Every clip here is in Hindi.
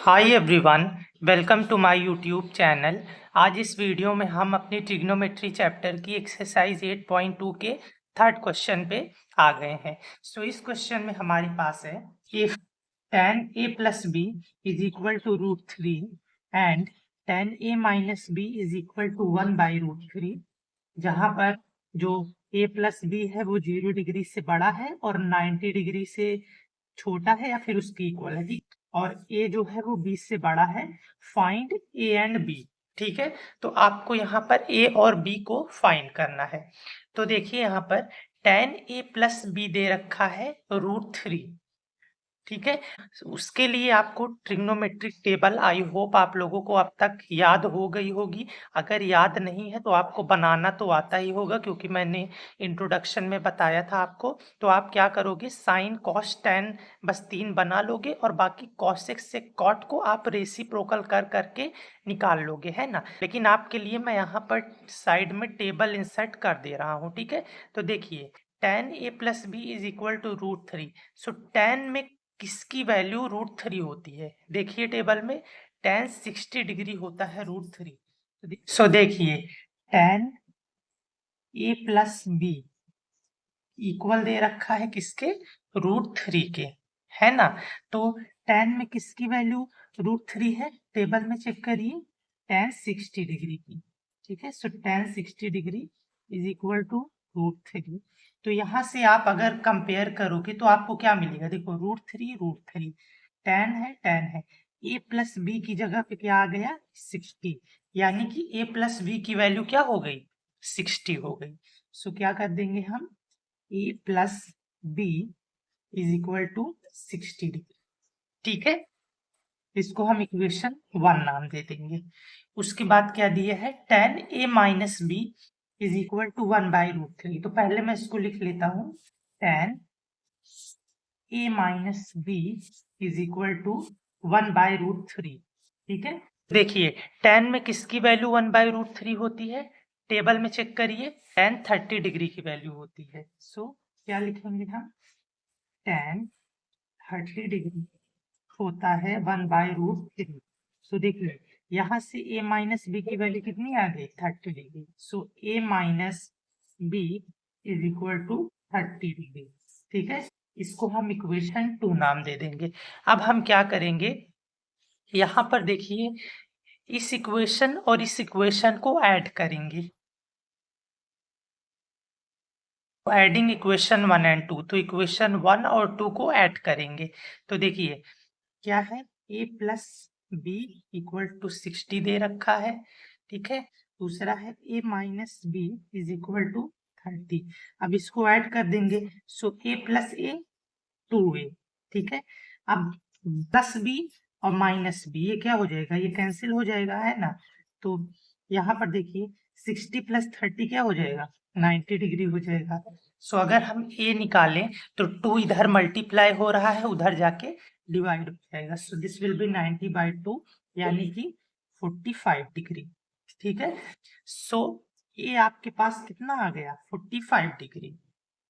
Hi everyone, welcome to my YouTube channel. आज इस वीडियो में हम अपनी ट्रिग्नोमेट्री चैप्टर की एक्सरसाइज 8.2 के थर्ड क्वेश्चन पे आ गए हैं। इस क्वेश्चन में हमारे पास है if tan a plus b is equal to √3 and tan a minus b is equal to 1 by √3, जहाँ पर जो a प्लस बी है वो 0 डिग्री से बड़ा है और 90 डिग्री से छोटा है या फिर उसकी इक्वल है, ठीक। और a जो है वो 20 से बड़ा है। Find a and b। ठीक है, तो आपको यहाँ पर a और b को फाइंड करना है। तो देखिए यहाँ पर tan a प्लस बी दे रखा है √3। ठीक है, उसके लिए आपको ट्रिग्नोमेट्रिक टेबल आई होप आप लोगों को अब तक याद हो गई होगी। अगर याद नहीं है तो आपको बनाना तो आता ही होगा, क्योंकि मैंने इंट्रोडक्शन में बताया था आपको। तो आप क्या करोगे, साइन कॉस टेन बस 3 बना लोगे और बाकी कॉसेक से कॉट को आप रेसिप्रोकल कर करके निकाल लोगे, है ना। लेकिन आपके लिए मैं यहाँ पर साइड में टेबल इंसर्ट कर दे रहा हूँ। ठीक है, तो देखिए tan a plus B is equal to √3। So tan में किसकी वैल्यू √3 होती है, देखिए टेबल में tan 60 डिग्री होता है √3। सो देखिए tan a plus B equal दे रखा है किसके, √3 के, है ना। तो tan में किसकी वैल्यू √3 है, टेबल में चेक करिए, tan 60 डिग्री की। ठीक है, so tan 60 degree is equal to √3। तो यहाँ से आप अगर कंपेयर करोगे तो आपको क्या मिलेगा, देखो √3 tan है a प्लस बी की जगह पे क्या आ गया 60, यानी कि a प्लस बी की वैल्यू क्या हो गई 60 हो गई। सो क्या कर देंगे हम, a plus B is equal to 60 degree. ठीक है, इसको हम इक्वेशन 1 नाम दे देंगे। उसके बाद क्या दिया है, tan a minus B is equal to 1 by √3। तो पहले मैं इसको लिख लेता हूँ, tan a minus B is equal to 1 by √3। ठीक है, देखिए tan में किसकी वैल्यू 1 बाई √3 होती है, टेबल में चेक करिए, tan 30 डिग्री की वैल्यू होती है। सो क्या लिखेंगे हम, tan 30 डिग्री होता है 1 बाई √3। सो देखिए यहाँ से a माइनस बी की वैल्यू कितनी आ गई 30 degree. So a minus B is equal to 30 degree. ठीक है, इसको हम इक्वेशन 2 नाम दे देंगे। अब हम क्या करेंगे, यहाँ पर देखिए इस इक्वेशन और इस इक्वेशन को ऐड करेंगे, एडिंग इक्वेशन 1 एंड 2। तो इक्वेशन 1 और 2 को ऐड करेंगे। तो देखिए क्या है, a plus B equal to 60 दे रखा है। ठीक है, दूसरा है a minus B is equal to 30। अब इसको ऐड कर देंगे, सो a प्लस ए 2a। ठीक है, अब प्लस बी और माइनस बी ये क्या हो जाएगा, ये कैंसिल हो जाएगा, है ना। तो यहाँ पर देखिए 60 प्लस 30 क्या हो जाएगा 90 डिग्री हो जाएगा। सो अगर हम a निकालें तो 2 इधर मल्टीप्लाई हो रहा है, उधर जाके डिवाइड हो जाएगा। So this will be 90 by 2 यानी कि 45 डिग्री। ठीक है, सो ये आपके पास कितना आ गया 45 डिग्री।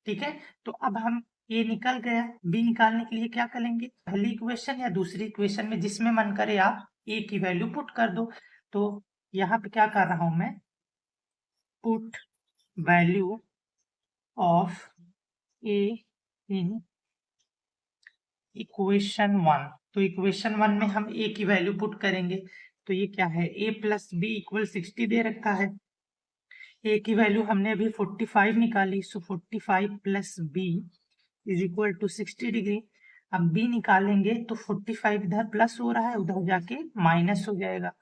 ठीक है, तो अब हम ए निकल गया, बी निकालने के लिए क्या करेंगे, पहली इक्वेशन या दूसरी इक्वेशन में जिसमें मन करे आप ए की वैल्यू पुट कर दो। तो यहाँ पे क्या कर रहा हूं मैं, put value of A in equation 1। तो इक्वेशन 1 में हम ए की वैल्यू पुट करेंगे। तो ये क्या है, a प्लस बी इक्वल 60 दे रखा है, a की वैल्यू हमने अभी 45 निकाली। So 45 plus B is equal to 60 degree. अब b निकालेंगे तो 45 इधर प्लस हो रहा है, उधर जाके माइनस हो जाएगा।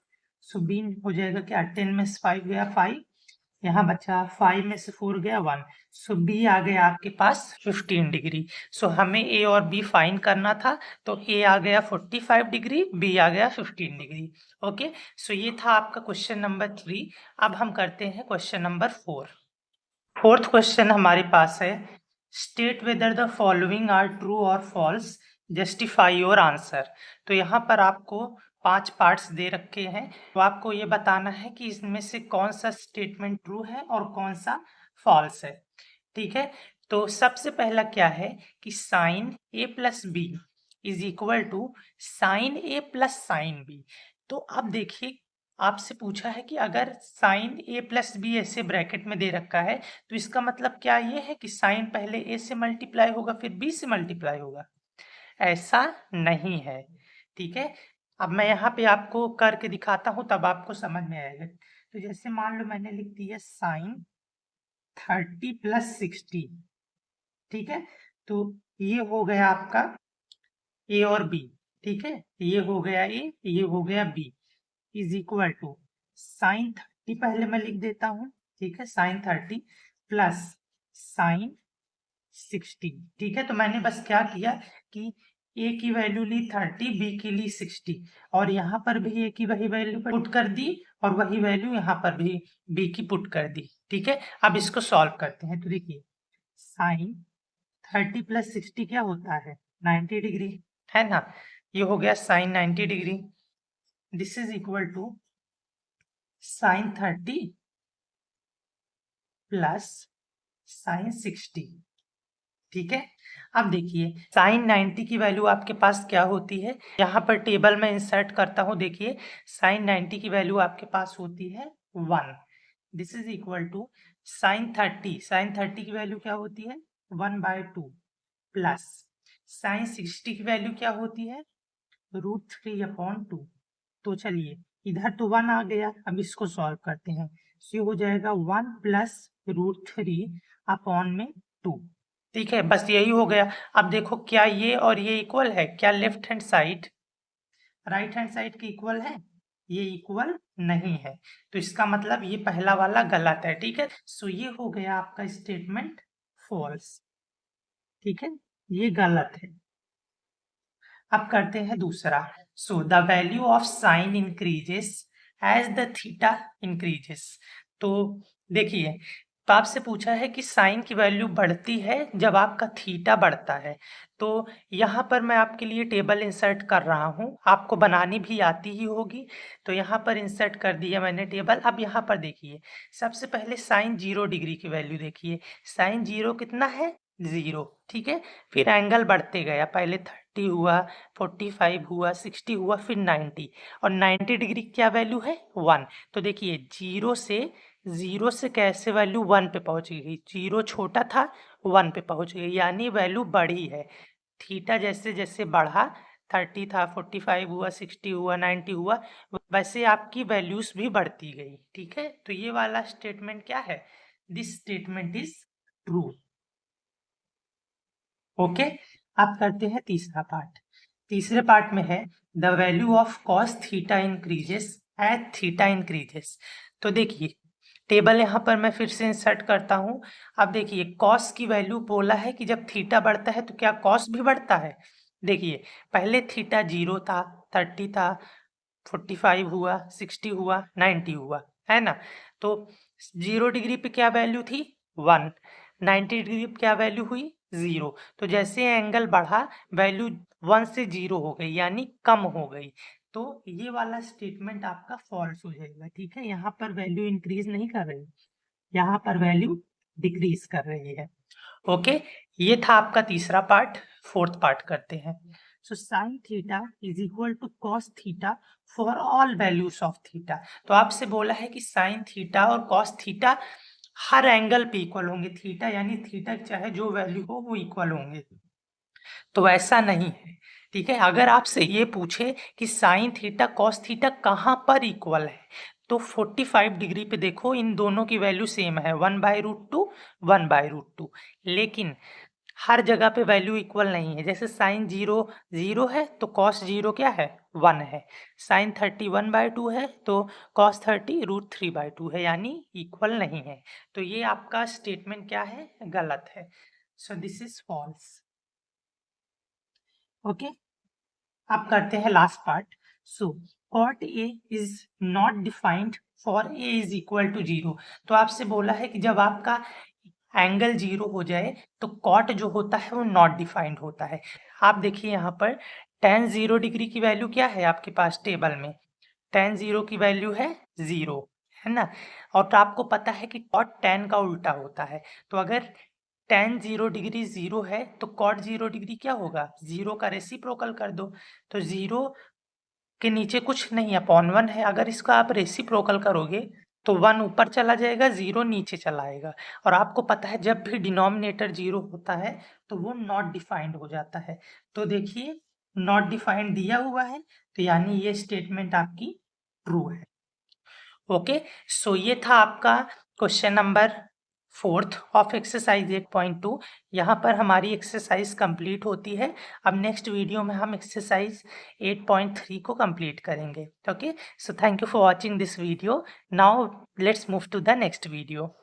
सो b हो जाएगा क्या, 10 में से 5 गया 5, यहाँ बचा 5 में से 4 गया 1। सो b आ गया आपके पास 15 डिग्री। सो हमें a और b फाइंड करना था, तो a आ गया 45 डिग्री, b आ गया 15 डिग्री। ओके, सो ये था आपका क्वेश्चन नंबर 3। अब हम करते हैं क्वेश्चन नंबर 4। फोर्थ क्वेश्चन हमारे पास है, state whether the following are true or false, justify your answer. तो यहाँ पर आपको 5 पार्ट्स दे रखे हैं, तो आपको ये बताना है कि इसमें से कौन सा स्टेटमेंट ट्रू है और कौन सा फॉल्स है। ठीक है, तो सबसे पहला क्या है कि sine a plus B is equal to sine A plus sine B. तो अब देखिए आपसे पूछा है कि अगर साइन ए प्लस बी ऐसे ब्रैकेट में दे रखा है तो इसका मतलब क्या ये है कि साइन पहले ए से मल्टीप्लाई होगा फिर बी से मल्टीप्लाई होगा? ऐसा नहीं है। ठीक है, अब मैं यहाँ पे आपको करके दिखाता हूँ तब आपको समझ में आएगा। तो जैसे मान लो मैंने लिख दिया साइन 30 प्लस 60। ठीक है, तो ये हो गया आपका ए और बी। ठीक है, ये हो गया ए, ये हो गया B, is equal to sine 30 पहले मैं लिख देता हूँ। ठीक है, साइन 30 प्लस साइन 60। ठीक है, तो मैंने बस क्या किया कि ए की वैल्यू ली 30, बी की ली 60 और यहाँ पर भी ए की वही वैल्यू पुट कर दी और वही वैल्यू यहाँ पर भी बी की पुट कर दी। ठीक है, अब इसको सॉल्व करते हैं। तो देखिए साइन 30 प्लस 60 क्या होता है? 90 डिग्री, है ना? ये हो गया sine 90 degree. This is equal to sine 30 plus sine 60। ठीक है, अब देखिए साइन 90 की वैल्यू आपके पास क्या होती है, यहाँ पर टेबल में इंसर्ट करता हूँ। देखिए साइन 90 की वैल्यू आपके पास होती है 1। This is equal to sine 30 की वैल्यू क्या होती है? 1/2 प्लस साइन 60 की वैल्यू क्या होती है? √3/2। तो चलिए इधर तो 1 आ गया, अब इसको सॉल्व करते हैं। ये हो जाएगा 1 प्लस √3/2। ठीक है, बस यही हो गया। अब देखो क्या ये और ये इक्वल है? क्या left hand side right hand side के इक्वल है? ये इक्वल नहीं है, तो इसका मतलब ये पहला वाला गलत है। ठीक है, सो ये हो गया आपका स्टेटमेंट फॉल्स। ठीक है, ये गलत है। अब करते हैं दूसरा। So the value of sine increases as the theta increases. तो देखिए, तो आपसे पूछा है कि साइन की वैल्यू बढ़ती है जब आपका थीटा बढ़ता है। तो यहाँ पर मैं आपके लिए टेबल इंसर्ट कर रहा हूँ, आपको बनानी भी आती ही होगी। तो यहाँ पर इंसर्ट कर दिया मैंने टेबल। अब यहाँ पर देखिए सबसे पहले साइन 0 डिग्री की वैल्यू देखिए। साइन 0 कितना है? 0। ठीक है, फिर एंगल बढ़ते गया, पहले 30 हुआ, 45 हुआ, 60 हुआ, फिर 90 और 90 डिग्री क्या वैल्यू है? 1। तो देखिए 0 से कैसे वैल्यू 1 पे पहुंच गई? 0 छोटा था, 1 पे पहुंच गई, यानी वैल्यू बढ़ी है। थीटा जैसे जैसे बढ़ा, 30 था, 45 हुआ, 60 हुआ, 90 हुआ, वैसे आपकी वैल्यूज भी बढ़ती गई। ठीक है, तो ये वाला स्टेटमेंट क्या है? This statement is true. Okay, अब करते हैं तीसरा पार्ट। तीसरे पार्ट में है the value of cos theta increases at theta increases. तो देखिए टेबल यहाँ पर मैं फिर से इंसर्ट करता हूँ। अब देखिए कॉस की वैल्यू बोला है कि जब थीटा बढ़ता है तो क्या कॉस भी बढ़ता है? देखिए पहले थीटा 0 था, 30 था, 45 हुआ, 60 हुआ, 90 हुआ, है ना? तो 0 डिग्री पे क्या वैल्यू थी? 1। 90 डिग्री पे क्या वैल्यू हुई? 0। तो जैसे एंगल बढ़ा वैल्यू 1 से 0 हो गई, यानी कम हो गई। तो ये वाला स्टेटमेंट आपका फॉल्स हो जाएगा। ठीक है, यहाँ पर वैल्यू इंक्रीज नहीं कर रही, यहाँ पर वैल्यू डिक्रीज कर रही है। ओके, ये था आपका तीसरा पार्ट। फोर्थ पार्ट करते हैं। So sine theta is equal to cos theta for all values of theta. तो आपसे बोला है कि साइन थीटा और कॉस थीटा हर एंगल पे इक्वल होंगे। थीटा यानी थीटा चाहे जो वैल्यू हो वो इक्वल होंगे, तो ऐसा नहीं है। ठीक है, अगर आपसे ये पूछे कि साइन थीटा कॉस थीटा कहाँ पर इक्वल है, तो 45 डिग्री पे देखो इन दोनों की वैल्यू सेम है, 1/√2, 1/√2। लेकिन हर जगह पे वैल्यू इक्वल नहीं है। जैसे साइन 0 0 है तो कॉस 0 क्या है? 1 है। साइन 30 1/2 है तो कॉस 30 √3/2 है, यानी इक्वल नहीं है। तो ये आपका स्टेटमेंट क्या है? गलत है। So this is false. Okay, अब करते हैं last part. So cot A is not defined for A is equal to 0। तो आपसे बोला है कि जब आपका एंगल 0 हो जाए तो कॉट जो होता है वो नॉट डिफाइंड होता है। आप देखिए यहाँ पर tan 0 डिग्री की वैल्यू क्या है आपके पास टेबल में? tan 0 की वैल्यू है 0, है ना? और तो आपको पता है कि कॉट tan का उल्टा होता है। तो अगर tan 0 डिग्री 0 है तो cot 0 डिग्री क्या होगा, 0 का रेसिप्रोकल कर दो। तो 0 के नीचे कुछ नहीं है, अपॉन 1 है। अगर इसका आप रेसिप्रोकल करोगे तो 1 ऊपर चला जाएगा, 0 नीचे चला आएगा। और आपको पता है जब भी डिनोमिनेटर 0 होता है तो वो नॉट डिफाइंड हो जाता है। तो देखिए नॉट डिफाइंड दिया हुआ है, तो यानी ये स्टेटमेंट आपकी ट्रू है। ओके, सो ये था आपका question number 4th of exercise 8.2। यहाँ पर हमारी एक्सरसाइज कंप्लीट होती है। अब नेक्स्ट वीडियो में हम एक्सरसाइज 8.3 को कंप्लीट करेंगे। Okay, so thank you for watching this video. Now let's move to the next video.